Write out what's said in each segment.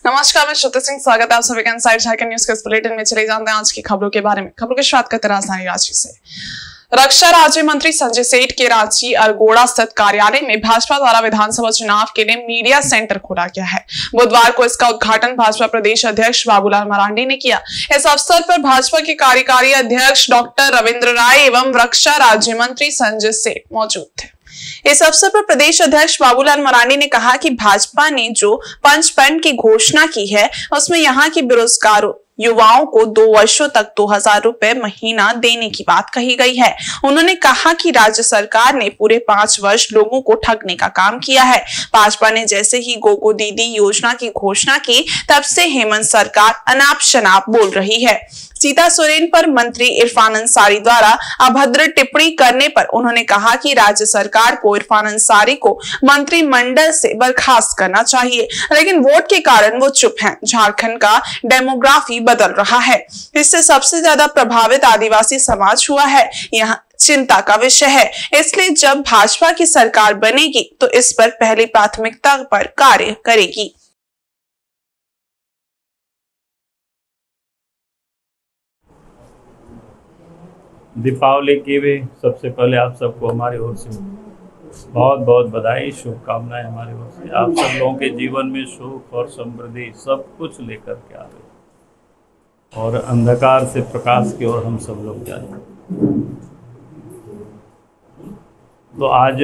नमस्कार, मैं श्रुति सिंह। स्वागत है आप सभी का इनसाइड झारखंड न्यूज के इस बुलेटिन में। चले जानते हैं आज की खबरों के बारे में। खबरों की शुरुआत करते राजधानी रांची से। रक्षा राज्य मंत्री संजय सेठ के रांची अरगोड़ा स्थित कार्यालय में भाजपा द्वारा विधानसभा चुनाव के लिए मीडिया सेंटर खोला गया है। बुधवार को इसका उद्घाटन भाजपा प्रदेश अध्यक्ष बाबूलाल मरांडी ने किया। इस अवसर पर भाजपा के कार्यकारी अध्यक्ष डॉक्टर रविंद्र राय एवं रक्षा राज्य मंत्री संजय सेठ मौजूद थे। इस अवसर पर प्रदेश अध्यक्ष बाबूलाल मरांडी ने कहा कि भाजपा ने जो 5 पॉइंट की घोषणा की है उसमें यहाँ के बेरोजगार युवाओं को 2 वर्षों तक 2000 रुपए महीना देने की बात कही गई है। उन्होंने कहा कि राज्य सरकार ने पूरे 5 वर्ष लोगों को ठगने का काम किया है। भाजपा ने जैसे ही गोगो दीदी योजना की घोषणा की तब से हेमंत सरकार अनाप शनाप बोल रही है। सीता सोरेन पर मंत्री इरफान अंसारी द्वारा अभद्र टिप्पणी करने पर उन्होंने कहा कि राज्य सरकार को इरफान अंसारी को मंत्रिमंडल से बर्खास्त करना चाहिए, लेकिन वोट के कारण वो चुप हैं। झारखंड का डेमोग्राफी बदल रहा है, इससे सबसे ज्यादा प्रभावित आदिवासी समाज हुआ है। यहाँ चिंता का विषय है, इसलिए जब भाजपा की सरकार बनेगी तो इस पर पहली प्राथमिकता पर कार्य करेगी। दीपावली की भी सबसे पहले आप सबको हमारी ओर से बहुत बहुत बधाई, शुभकामनाएं हमारी ओर से। आप सब लोगों के जीवन में सुख और समृद्धि सब कुछ लेकर के आ रहे और अंधकार से प्रकाश की ओर हम सब लोग जाएं। तो आज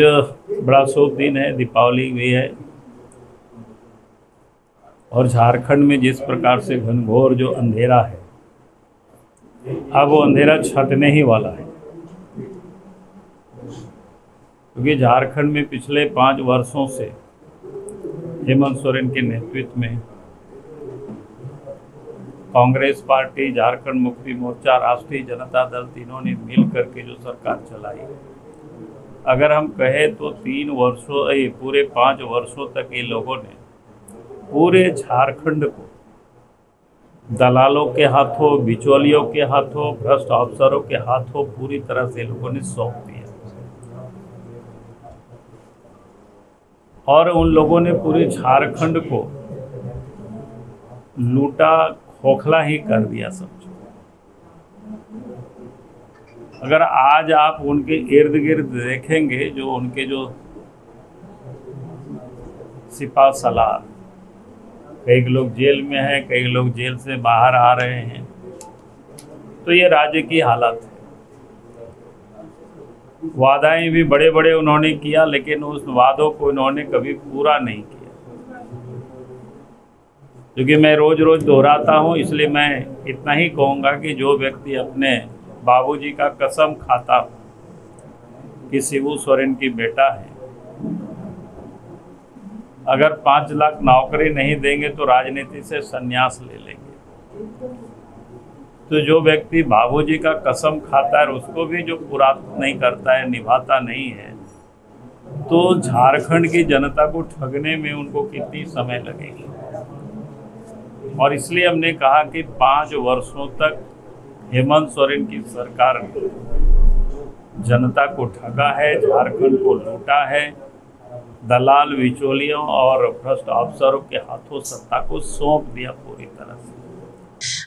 बड़ा शुभ दिन है, दीपावली भी है और झारखंड में जिस प्रकार से घनघोर जो अंधेरा है, अब वो अंधेरा छटने ही वाला है, क्योंकि झारखंड में पिछले 5 वर्षों से हेमंत सोरेन के नेतृत्व में कांग्रेस पार्टी, झारखंड मुक्ति मोर्चा, राष्ट्रीय जनता दल तीनों ने मिल करके जो सरकार चलाई, अगर हम कहें तो पूरे 5 वर्षों तक ये लोगों ने पूरे झारखंड को दलालों के हाथों, बिचौलियों के हाथों, भ्रष्ट अफसरों के हाथों पूरी तरह से लोगों ने सौंप दिया और उन लोगों ने पूरे झारखंड को लूटा, खोखला ही कर दिया समझो। अगर आज आप उनके इर्द गिर्द देखेंगे, जो उनके जो सिपा सलार, कई लोग जेल में हैं, कई लोग जेल से बाहर आ रहे हैं, तो ये राज्य की हालत है। वादाएं भी बड़े बड़े उन्होंने किया, लेकिन उस वादों को उन्होंने कभी पूरा नहीं किया। क्योंकि मैं रोज रोज दोहराता हूं, इसलिए मैं इतना ही कहूँगा कि जो व्यक्ति अपने बाबूजी का कसम खाता कि शिबू सोरेन की बेटा है, अगर 5 लाख नौकरी नहीं देंगे तो राजनीति से संन्यास ले लेंगे। तो जो व्यक्ति बाबूजी का कसम खाता है उसको भी जो पूरा नहीं करता है, निभाता नहीं है, तो झारखंड की जनता को ठगने में उनको कितनी समय लगेगी। और इसलिए हमने कहा कि 5 वर्षों तक हेमंत सोरेन की सरकार ने जनता को ठगा है, झारखंड को लूटा है, दलाल, बिचौलियों और भ्रष्ट अफसरों के हाथों सत्ता को सौंप दिया पूरी तरह से।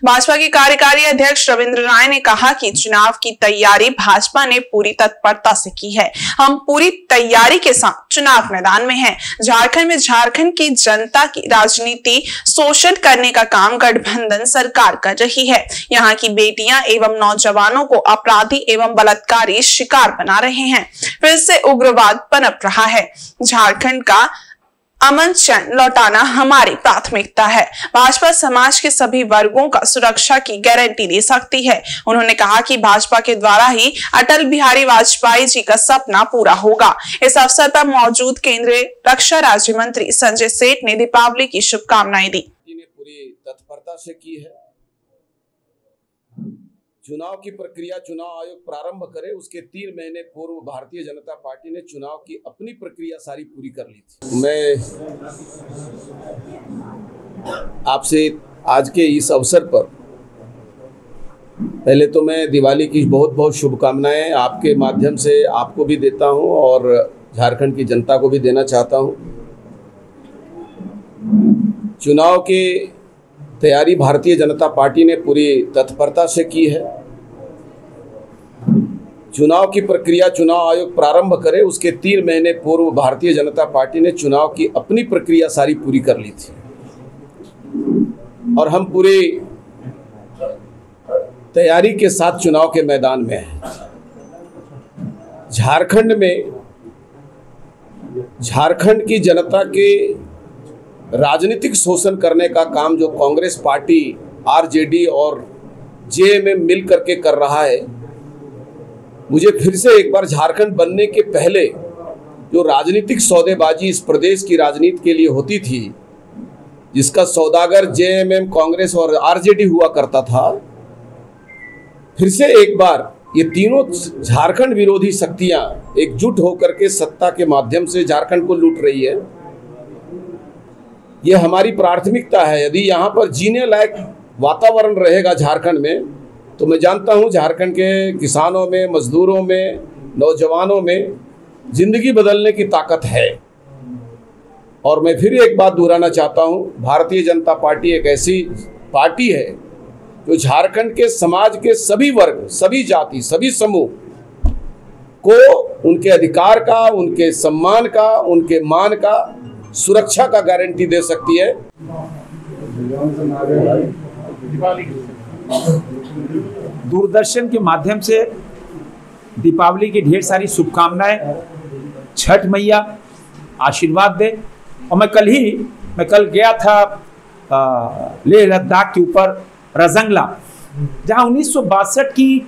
भाजपा के कार्यकारी अध्यक्ष रविंद्र राय ने कहा कि चुनाव की तैयारी भाजपा ने पूरी तत्परता से की है। हम पूरी तैयारी के साथ चुनाव मैदान में हैं। झारखंड में झारखंड की जनता की राजनीति शोषण करने का काम गठबंधन सरकार कर रही है। यहाँ की बेटियां एवं नौजवानों को अपराधी एवं बलात्कारी शिकार बना रहे हैं। फिर से उग्रवाद पनप रहा है। झारखंड का अमन चैन लौटाना हमारी प्राथमिकता है। भाजपा समाज के सभी वर्गों का सुरक्षा की गारंटी दे सकती है। उन्होंने कहा कि भाजपा के द्वारा ही अटल बिहारी वाजपेयी जी का सपना पूरा होगा। इस अवसर पर मौजूद केंद्रीय रक्षा राज्य मंत्री संजय सेठ ने दीपावली की शुभकामनाएं दी। पूरी तत्परता से की है। चुनाव की प्रक्रिया चुनाव आयोग प्रारंभ करे उसके 3 महीने पूर्व भारतीय जनता पार्टी ने चुनाव की अपनी प्रक्रिया सारी पूरी कर ली थी। मैं आपसे आज के इस अवसर पर पहले तो मैं दिवाली की बहुत बहुत शुभकामनाएं आपके माध्यम से आपको भी देता हूं और झारखंड की जनता को भी देना चाहता हूं। चुनाव की तैयारी भारतीय जनता पार्टी ने पूरी तत्परता से की है। चुनाव की प्रक्रिया चुनाव आयोग प्रारंभ करे उसके 3 महीने पूर्व भारतीय जनता पार्टी ने चुनाव की अपनी प्रक्रिया सारी पूरी कर ली थी और हम पूरी तैयारी के साथ चुनाव के मैदान में हैं। झारखंड की जनता के राजनीतिक शोषण करने का काम जो कांग्रेस पार्टी, आरजेडी और जेएमएम मिल करके कर रहा है, मुझे फिर से एक बार झारखंड बनने के पहले जो राजनीतिक सौदेबाजी इस प्रदेश की राजनीति के लिए होती थी, जिसका सौदागर जेएमएम, कांग्रेस और आरजेडी हुआ करता था, फिर से एक बार ये तीनों झारखंड विरोधी शक्तियां एकजुट होकर के सत्ता के माध्यम से झारखंड को लूट रही है। ये हमारी प्राथमिकता है। यदि यहाँ पर जीने लायक वातावरण रहेगा झारखंड में, तो मैं जानता हूँ झारखंड के किसानों में, मजदूरों में, नौजवानों में जिंदगी बदलने की ताकत है। और मैं फिर एक बात दोहराना चाहता हूँ, भारतीय जनता पार्टी एक ऐसी पार्टी है जो झारखंड के समाज के सभी वर्ग, सभी जाति, सभी समूह को उनके अधिकार का, उनके सम्मान का, उनके मान का, सुरक्षा का गारंटी दे सकती है। दूरदर्शन के माध्यम से दीपावली की ढेर सारी शुभकामनाएं। छठ मैया आशीर्वाद दे। और मैं कल गया था लेह लद्दाख के ऊपर रजंगला, जहां 1962 की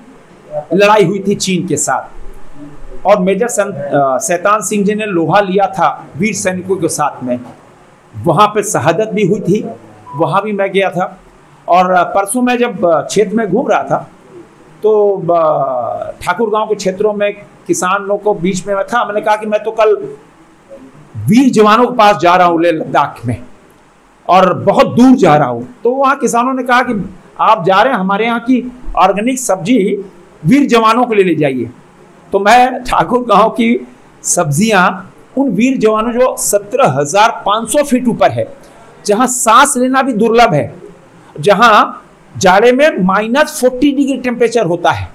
लड़ाई हुई थी चीन के साथ, और मेजर शैतान सिंह जी ने लोहा लिया था वीर सैनिकों के साथ में। वहाँ पे शहादत भी हुई थी, वहाँ भी मैं गया था। और परसों मैं जब क्षेत्र में घूम रहा था तो ठाकुर गांव के क्षेत्रों में किसानों को बीच में था। मैंने कहा कि मैं तो कल वीर जवानों के पास जा रहा हूँ लेह लद्दाख में, और बहुत दूर जा रहा हूँ। तो वहाँ किसानों ने कहा कि आप जा रहे हैं, हमारे यहाँ की ऑर्गेनिक सब्जी वीर जवानों को ले जाइए। तो मैं ठाकुर गांव की सब्जियां उन वीर जवानों जो 17,500 फीट ऊपर है, जहां सांस लेना भी दुर्लभ है, जहां जाड़े में -40 डिग्री टेम्परेचर होता है,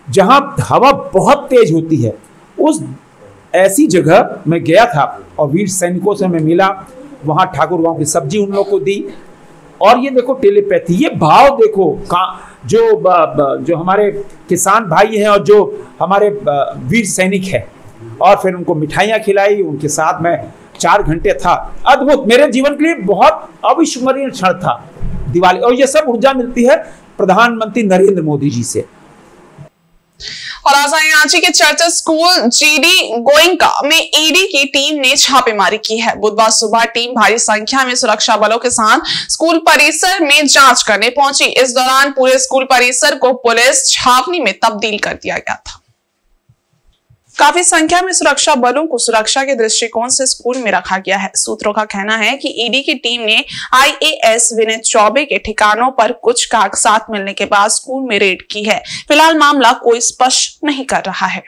जहां हवा बहुत तेज होती है, उस ऐसी जगह मैं गया था और वीर सैनिकों से मैं मिला। वहां ठाकुर गांव की सब्जी उन लोगों को दी। और ये देखो टेलीपैथी, ये भाव देखो जो हमारे किसान भाई हैं और जो हमारे वीर सैनिक हैं। और फिर उनको मिठाइयाँ खिलाई, उनके साथ में 4 घंटे था। अद्भुत, मेरे जीवन के लिए बहुत अविस्मरणीय क्षण था दिवाली। और ये सब ऊर्जा मिलती है प्रधानमंत्री नरेंद्र मोदी जी से। और राजधानी रांची के चर्चा स्कूल जीडी गोइंका में ईडी की टीम ने छापेमारी की है। बुधवार सुबह टीम भारी संख्या में सुरक्षा बलों के साथ स्कूल परिसर में जांच करने पहुंची। इस दौरान पूरे स्कूल परिसर को पुलिस छावनी में तब्दील कर दिया गया था। काफी संख्या में सुरक्षा बलों को सुरक्षा के दृष्टिकोण से स्कूल में रखा गया है। सूत्रों का कहना है कि ईडी की टीम ने आईएएस विनीत चौबे के ठिकानों पर कुछ कागजात मिलने के बाद स्कूल में रेड की है। फिलहाल मामला कोई स्पष्ट नहीं कर रहा है।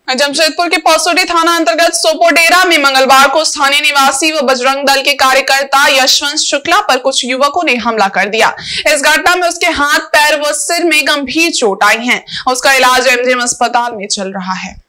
जमशेदपुर के पौसोडी थाना अंतर्गत सोपोडेरा में मंगलवार को स्थानीय निवासी व बजरंग दल के कार्यकर्ता यशवंत शुक्ला पर कुछ युवकों ने हमला कर दिया। इस घटना में उसके हाथ, पैर व सिर में गंभीर चोट आई है। उसका इलाज एमजीएम अस्पताल में चल रहा है।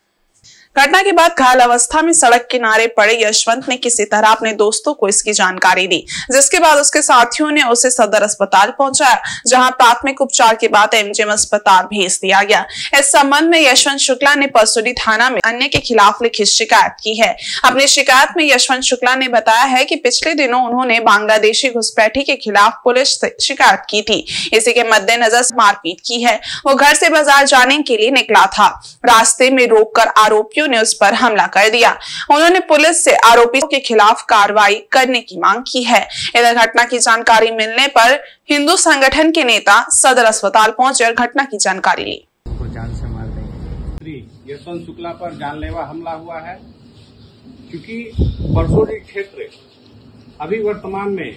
घटना के बाद घायल अवस्था में सड़क किनारे पड़े यशवंत ने किसी तरह अपने दोस्तों को इसकी जानकारी दी, जिसके बाद उसके साथियों ने उसे सदर अस्पताल पहुंचाया, जहां प्राथमिक उपचार के बाद एमजीएम अस्पताल भेज दिया गया। इस संबंध में यशवंत शुक्ला ने पौसोडी थाना में अन्य के खिलाफ लिखित शिकायत की है। अपनी शिकायत में यशवंत शुक्ला ने बताया है कि पिछले दिनों उन्होंने बांग्लादेशी घुसपैठी के खिलाफ पुलिस से शिकायत की थी। इसी के मद्देनजर मारपीट की है। वो घर से बाजार जाने के लिए निकला था। रास्ते में रोककर आरोपियों ने उस पर हमला कर दिया। उन्होंने पुलिस से आरोपियों के खिलाफ कार्रवाई करने की मांग की है। इधर घटना की जानकारी मिलने पर हिंदू संगठन के नेता सदर अस्पताल पहुंचे और घटना की जानकारी ली। जान से मार देंगे। यशवंत शुक्ला पर जानलेवा हमला हुआ है, क्योंकि परसोडी क्षेत्र अभी वर्तमान में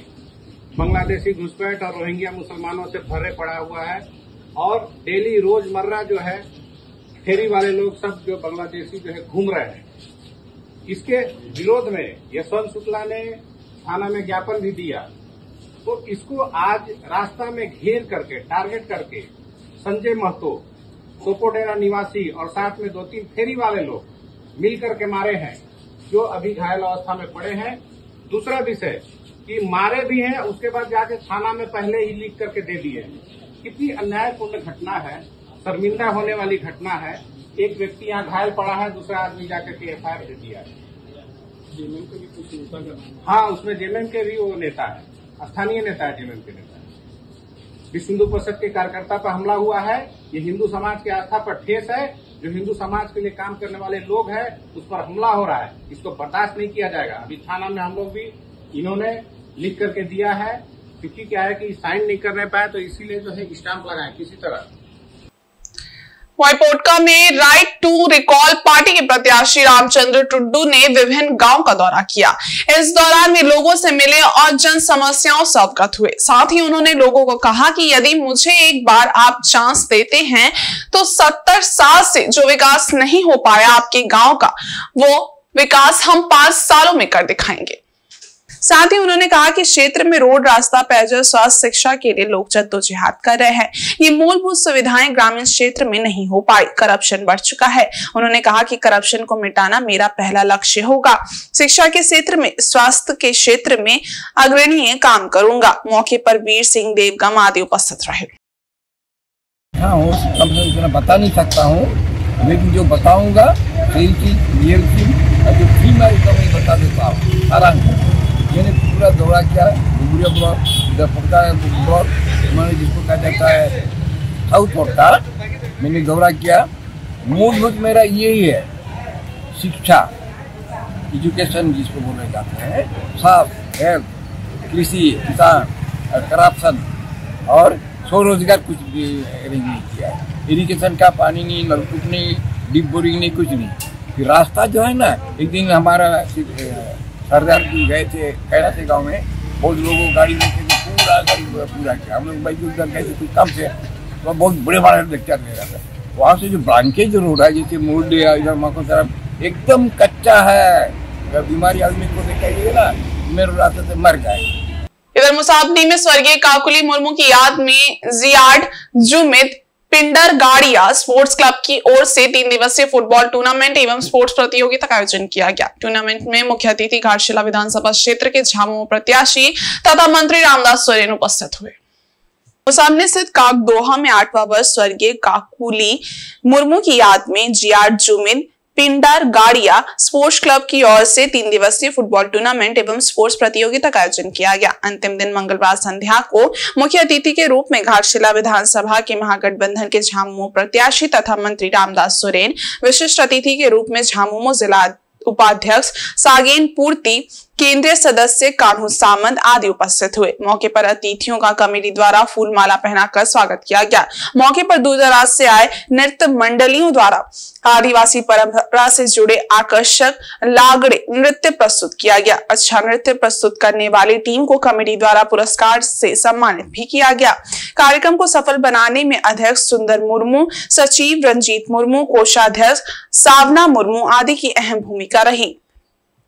बांग्लादेशी घुसपैठ और रोहिंग्या मुसलमानों से भरे पड़ा हुआ है और डेली रोजमर्रा जो है फेरी वाले लोग सब जो बांग्लादेशी जो है घूम रहे हैं। इसके विरोध में यशवंत शुक्ला ने थाना में ज्ञापन भी दिया, तो इसको आज रास्ता में घेर करके टारगेट करके संजय महतो, सोपोडेरा निवासी और साथ में 2-3 फेरी वाले लोग मिलकर के मारे हैं, जो अभी घायल अवस्था में पड़े हैं। दूसरा विषय कि मारे भी हैं, उसके बाद जाके थाना में पहले ही लिख करके दे दिए। कितनी अन्यायपूर्ण घटना है, शर्मिंदा होने वाली घटना है। एक व्यक्ति यहाँ घायल पड़ा है, दूसरा आदमी जाकर के एफआईआर दे दिया है। हाँ, उसमें जेएमएम के भी वो नेता है, स्थानीय नेता है, जेएमएम के नेता है। विश्व हिंदू परिषद के कार्यकर्ता पर हमला हुआ है। ये हिंदू समाज की आस्था पर ठेस है। जो हिंदू समाज के लिए काम करने वाले लोग हैं उस पर हमला हो रहा है, इसको बर्दाश्त नहीं किया जाएगा। अभी थाना में हम लोग भी इन्होंने लिख करके दिया है, क्योंकि क्या है कि साइन नहीं करने पाए, तो इसीलिए जो है स्टाम्प लगाए किसी तरह। पोटका में राइट टू रिकॉल पार्टी के प्रत्याशी रामचंद्र टुड्डू ने विभिन्न गांव का दौरा किया। इस दौरान वे लोगों से मिले और जन समस्याओं से अवगत हुए। साथ ही उन्होंने लोगों को कहा कि यदि मुझे एक बार आप चांस देते हैं तो 70 साल से जो विकास नहीं हो पाया आपके गांव का, वो विकास हम 5 सालों में कर दिखाएंगे। साथ ही उन्होंने कहा कि क्षेत्र में रोड, रास्ता, पेयजल, स्वास्थ्य, शिक्षा के लिए लोग जद्दोजहद कर रहे हैं। ये मूलभूत सुविधाएं ग्रामीण क्षेत्र में नहीं हो पाई, करप्शन बढ़ चुका है। उन्होंने कहा कि करप्शन को मिटाना मेरा पहला लक्ष्य होगा। शिक्षा के क्षेत्र में, स्वास्थ्य के क्षेत्र में अग्रणीय काम करूंगा। मौके पर वीर सिंह देवगम आदि उपस्थित रहे। इतना बता नहीं सकता हूँ, लेकिन जो बताऊंगा सही चीज रियल चीज जो थी मैं बता देता हूँ आराम से। मैंने पूरा दौरा किया, डुमरिया ब्लॉक, इधर पड़ता है ब्लॉक, मैंने जिसको कहा जाता है साउथ पड़ता, मैंने दौरा किया। मूलभूत मेरा यही है, शिक्षा, एजुकेशन जिसको बोले जाते हैं, स्वास्थ्य, हेल्थ, कृषि, किसान, करप्शन और स्वरोजगार कुछ भी अरेंज नहीं किया है। इरिगेशन का पानी नहीं, नलकूप नहीं, डीप बोरिंग नहीं, कुछ नहीं। फिर रास्ता जो है ना, एक दिन हमारा सरदार जी गए थे कैरा से गाँव में, बहुत लोगों को गाड़ी लेके पूरा किया। हम लोग बाइक उधर गए थे कुछ कम से, तो बहुत बड़े बड़े लेक्चर दे रहा था। वहाँ से जो ब्रांकेज रोड है, जैसे मोड़ दिया इधर मको तरफ, एकदम कच्चा है। अगर बीमारी आदमी को देखाइए ना, मेरे रास्ते से मर जाए। इधर मुसाबनी में स्वर्गीय काकुली मुर्मू की याद में जियाड जुमिद पिंडर गाड़िया स्पोर्ट्स क्लब की ओर से 3 दिवसीय फुटबॉल टूर्नामेंट एवं स्पोर्ट्स प्रतियोगिता का आयोजन किया गया। टूर्नामेंट में मुख्य अतिथि घाटशिला विधानसभा क्षेत्र के झामुमो प्रत्याशी तथा मंत्री रामदास सोरेन उपस्थित हुए। सामने स्थित काकदोहा में 8वां वर्ष स्वर्गीय काकुली मुर्मू की याद में जियाड जुमिद पिंडर गाड़िया स्पोर्ट्स क्लब की ओर से 3 दिवसीय फुटबॉल टूर्नामेंट एवं स्पोर्ट्स प्रतियोगिता का आयोजन किया गया। अंतिम दिन मंगलवार संध्या को मुख्य अतिथि के रूप में घाटशिला विधानसभा के महागठबंधन के झामुमो प्रत्याशी तथा मंत्री रामदास सोरेन, विशिष्ट अतिथि के रूप में झामुमो जिला उपाध्यक्ष सागेन पूर्ति, केंद्रीय सदस्य कान्हू सामंत आदि उपस्थित हुए। मौके पर अतिथियों का कमेटी द्वारा फूल माला पहनाकर स्वागत किया गया। मौके पर दूर दराज से आए नृत्य मंडलियों द्वारा आदिवासी परंपरा से जुड़े आकर्षक लागड़े नृत्य प्रस्तुत किया गया। अच्छा नृत्य प्रस्तुत करने वाली टीम को कमेटी द्वारा पुरस्कार से सम्मानित भी किया गया। कार्यक्रम को सफल बनाने में अध्यक्ष सुंदर मुर्मू, सचिव रंजीत मुर्मू, कोषाध्यक्ष सावना मुर्मू आदि की अहम भूमिका रही।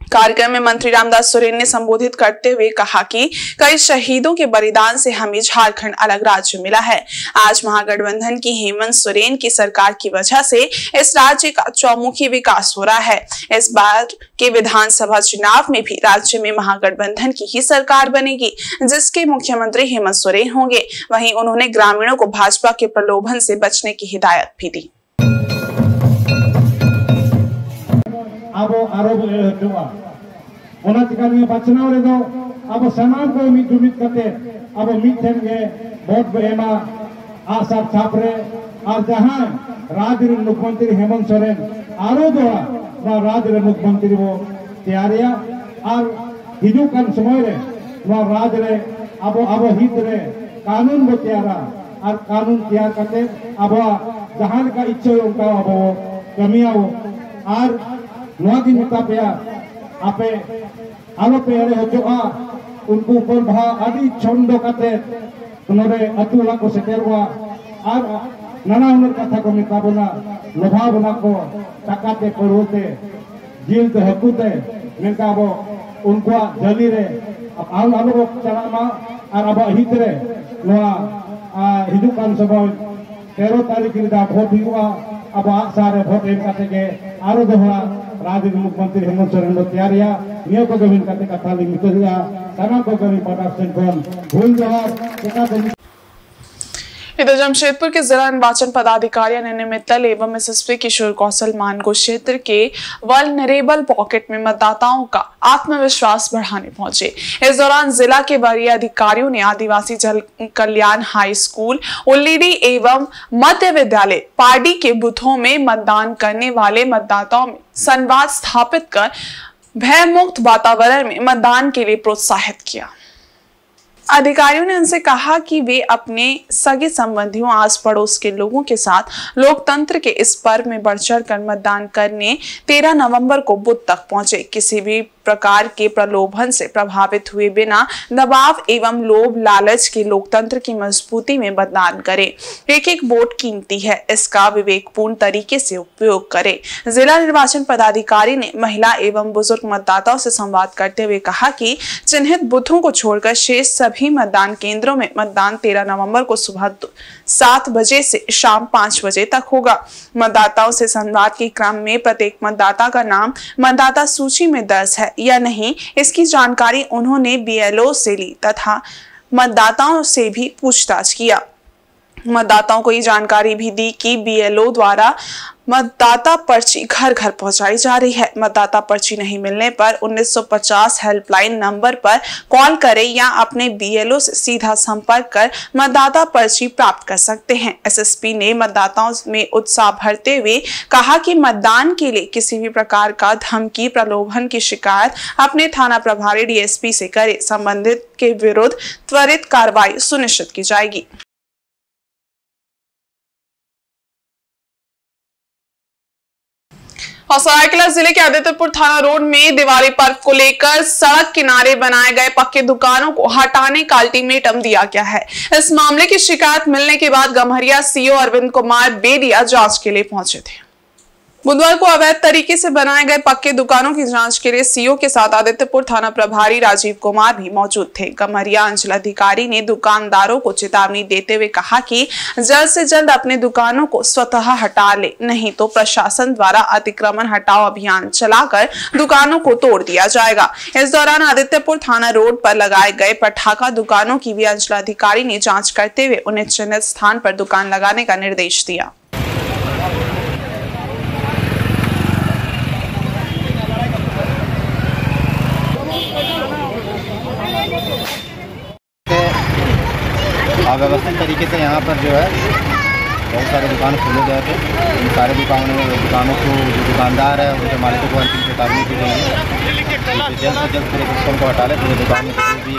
कार्यक्रम में मंत्री रामदास सोरेन ने संबोधित करते हुए कहा कि कई शहीदों के बलिदान से हमें झारखंड अलग राज्य मिला है। आज महागठबंधन की हेमंत सोरेन की सरकार की वजह से इस राज्य का चौमुखी विकास हो रहा है। इस बार के विधानसभा चुनाव में भी राज्य में महागठबंधन की ही सरकार बनेगी, जिसके मुख्यमंत्री हेमंत सोरेन होंगे। वहीं उन्होंने ग्रामीणों को भाजपा के प्रलोभन से बचने की हिदायत भी दी। अब आरोप ओना चिकानी बचनाव रे दो अब सनाम को मिट जुमित करते अब मिठन के वोट एमा आशा छापरे और जहां राज्य मुख्यमंत्री हेमंत सोरेन आरो दोड़ा राज्य मुख्यमंत्री वो तैयारिया और हिजू कान समय रे राज्य रे अब हित रे कानून बो तैयारा और कानून तैयार करते अब जहां का इच्छा उनका अब कमिया और नोगी मिता पे आपे आलो पे अरे होजोआ उनको बरभा आदि चंदो काते नोरे अतु ला को सेटेरवा आर नाना उनर कथा को मिताबना लोभावना को टाकाते करोते जिल ते हकुते मेनका अब उनको जली रे आल आलो चलामा और अब हितरे नोआ हिजुकान समय 13 तारीख रे भोट हुआ अब सारे भोट एम काते के आरो दोहरा राज्य मुख्यमंत्री हेमंत सोरेन दो तैयारिया नियो को गमिन काते कथा लि मितरिया साना को गमिन पटार सेन भूल जवाब केका इधर जमशेदपुर के जिला निर्वाचन पदाधिकारी अनन्य मित्तल एवं एसएसपी किशोर कौशल मानगो क्षेत्र के वल्नरेबल पॉकेट में मतदाताओं का आत्मविश्वास बढ़ाने पहुंचे। इस दौरान जिला के वरीय अधिकारियों ने आदिवासी जन कल्याण हाई स्कूल उल्लीडी एवं मध्य विद्यालय पार्टी के बूथों में मतदान करने वाले मतदाताओं में संवाद स्थापित कर भयमुक्त वातावरण में मतदान के लिए प्रोत्साहित किया। अधिकारियों ने उनसे कहा कि वे अपने सगे संबंधियों आस पड़ोस के लोगों के साथ लोकतंत्र के इस पर्व में बढ़ चढ़ कर मतदान करने 13 नवंबर को बूथ तक पहुंचे। किसी भी प्रकार के प्रलोभन से प्रभावित हुए बिना दबाव एवं लोभ लालच के लोकतंत्र की मजबूती में मतदान करें। एक एक वोट कीमती है, इसका विवेकपूर्ण तरीके से उपयोग करें। जिला निर्वाचन पदाधिकारी ने महिला एवं बुजुर्ग मतदाताओं से संवाद करते हुए कहा कि चिन्हित बूथों को छोड़कर शेष सभी मतदान केंद्रों में मतदान 13 नवंबर को सुबह 7 बजे से शाम 5 बजे तक होगा। मतदाताओं से संवाद के क्रम में प्रत्येक मतदाता का नाम मतदाता सूची में दर्ज है या नहीं, इसकी जानकारी उन्होंने बीएलओ से ली तथा मतदाताओं से भी पूछताछ किया। मतदाताओं को ये जानकारी भी दी कि बीएलओ द्वारा मतदाता पर्ची घर घर पहुंचाई जा रही है। मतदाता पर्ची नहीं मिलने पर 1950 हेल्पलाइन नंबर पर कॉल करें या अपने बीएलओ से सीधा संपर्क कर मतदाता पर्ची प्राप्त कर सकते हैं। एसएसपी ने मतदाताओं में उत्साह भरते हुए कहा कि मतदान के लिए किसी भी प्रकार का धमकी प्रलोभन की शिकायत अपने थाना प्रभारी डीएसपी से करें। संबंधित के विरुद्ध त्वरित कार्रवाई सुनिश्चित की जाएगी। और सरायकेला जिले के आदित्यपुर थाना रोड में दिवाली पर्व को लेकर सड़क किनारे बनाए गए पक्के दुकानों को हटाने का अल्टीमेटम दिया गया है। इस मामले की शिकायत मिलने के बाद गम्हरिया सीओ अरविंद कुमार बेदिया जांच के लिए पहुंचे थे। बुधवार को अवैध तरीके से बनाए गए पक्के दुकानों की जांच के लिए सीओ के साथ आदित्यपुर थाना प्रभारी राजीव कुमार भी मौजूद थे। गम्हरिया अंचल अधिकारी ने दुकानदारों को चेतावनी देते हुए कहा कि जल्द से जल्द अपने दुकानों को स्वतः हटा ले, नहीं तो प्रशासन द्वारा अतिक्रमण हटाओ अभियान चलाकर दुकानों को तोड़ दिया जाएगा। इस दौरान आदित्यपुर थाना रोड पर लगाए गए पटाखा दुकानों की भी अंचल अधिकारी ने जाँच करते हुए उन्हें चिन्हित स्थान पर दुकान लगाने का निर्देश दिया। अव्यवस्थित तरीके से यहाँ पर जो है बहुत सारे दुकान खोले गए थे। इन सारे दुकानों को जो दुकानदार है उनके मालिकों को अंतिम चेतावनी की गई है। जल्द से जल्द पूरे सिस्टम को हटा लें, पूरे दुकान में कोई भी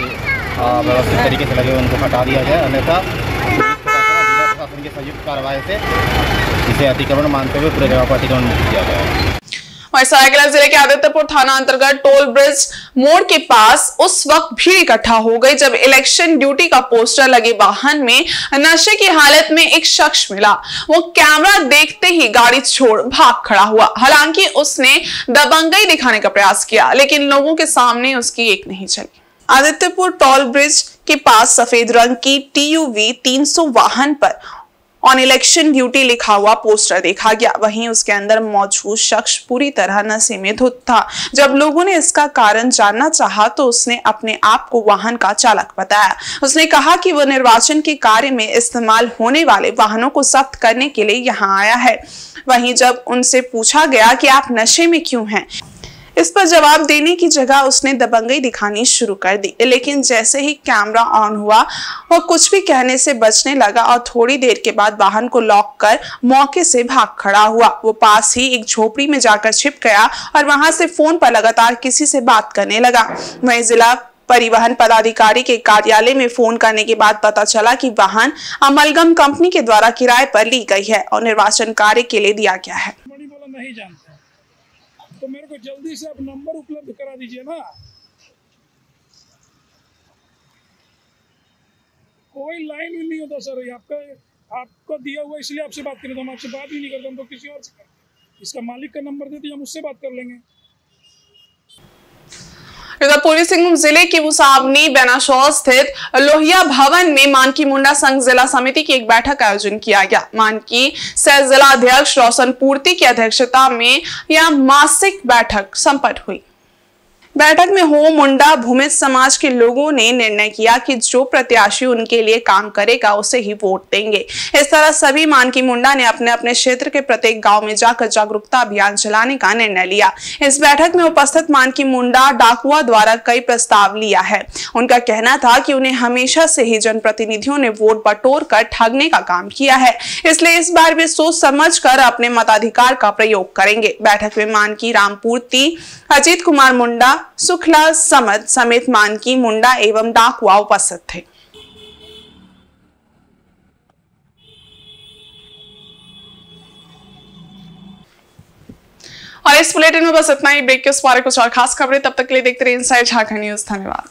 व्यवस्थित तरीके से लगे उनको हटा दिया जाए, अन्यथा जिला प्रशासन की संयुक्त कार्रवाई से इसे अतिक्रमण मानते हुए पूरे जगह पर अतिक्रमण मुक्त किया गया। वहीं सरायकेला जिले के आदित्यपुर थाना अंतर्गत टोल ब्रिज मोड़ के पास उस वक्त भीड़ इकट्ठा हो गई जब इलेक्शन ड्यूटी का पोस्टर लगे वाहन में नशे की हालत में एक शख्स मिला। वो कैमरा देखते ही गाड़ी छोड़ भाग खड़ा हुआ। हालांकि उसने दबंगई दिखाने का प्रयास किया, लेकिन लोगों के सामने उसकी एक नहीं चली। आदित्यपुर टोल ब्रिज के पास सफेद रंग की TUV 300 वाहन पर ऑन इलेक्शन ड्यूटी लिखा हुआ पोस्टर देखा गया। वहीं उसके अंदर मौजूद शख्स पूरी तरह नशे में धुत था। जब लोगों ने इसका कारण जानना चाहा तो उसने अपने आप को वाहन का चालक बताया। उसने कहा कि वह निर्वाचन के कार्य में इस्तेमाल होने वाले वाहनों को जब्त करने के लिए यहाँ आया है। वहीं जब उनसे पूछा गया कि आप नशे में क्यों हैं, इस पर जवाब देने की जगह उसने दबंगई दिखानी शुरू कर दी। लेकिन जैसे ही कैमरा ऑन हुआ वह कुछ भी कहने से बचने लगा और थोड़ी देर के बाद वाहन को लॉक कर मौके से भाग खड़ा हुआ। वो पास ही एक झोपड़ी में जाकर छिप गया और वहां से फोन पर लगातार किसी से बात करने लगा। वहीं जिला परिवहन पदाधिकारी के कार्यालय में फोन करने के बाद पता चला कि वाहन अमलगम कंपनी के द्वारा किराए पर ली गई है और निर्वाचन कार्य के लिए दिया गया है। नहीं जानता तो मेरे को जल्दी से आप नंबर उपलब्ध करा दीजिए ना। कोई लाइन नहीं होता सर, आपको दिया हुआ इसलिए आपसे बात करें, तो हम आपसे बात ही नहीं करते, हम तो किसी और से करते। इसका मालिक का नंबर दे दिया, हम उससे बात कर लेंगे। इधर पूर्वी सिंहभूम जिले की मुसावनी बेनाशौर स्थित लोहिया भवन में मानकी मुंडा संघ जिला समिति की एक बैठक का आयोजन किया गया। मानकी सह जिला अध्यक्ष रोशन पूर्ति की अध्यक्षता में यह मासिक बैठक संपन्न हुई। बैठक में हो मुंडा भूमिज समाज के लोगों ने निर्णय किया कि जो प्रत्याशी उनके लिए काम करेगा उसे ही वोट देंगे। इस तरह सभी मानकी मुंडा ने अपने अपने क्षेत्र के प्रत्येक गांव में जाकर जागरूकता अभियान चलाने का निर्णय लिया। इस बैठक में उपस्थित मानकी मुंडा डाकुआ द्वारा कई प्रस्ताव लिया है। उनका कहना था कि उन्हें हमेशा से ही जनप्रतिनिधियों ने वोट बटोर कर ठगने का काम किया है, इसलिए इस बार वे सोच समझ कर अपने मताधिकार का प्रयोग करेंगे। बैठक में मानकी रामपूर्ति, अजीत कुमार मुंडा, सुखला समद समेत मानकी मुंडा एवं डाकुआ उपस्थित थे। और इस बुलेटिन में बस इतना ही। ब्रेक के उस बारे कुछ और खास खबरें, तब तक के लिए देखते रहिए इनसाइड झारखंड न्यूज। धन्यवाद।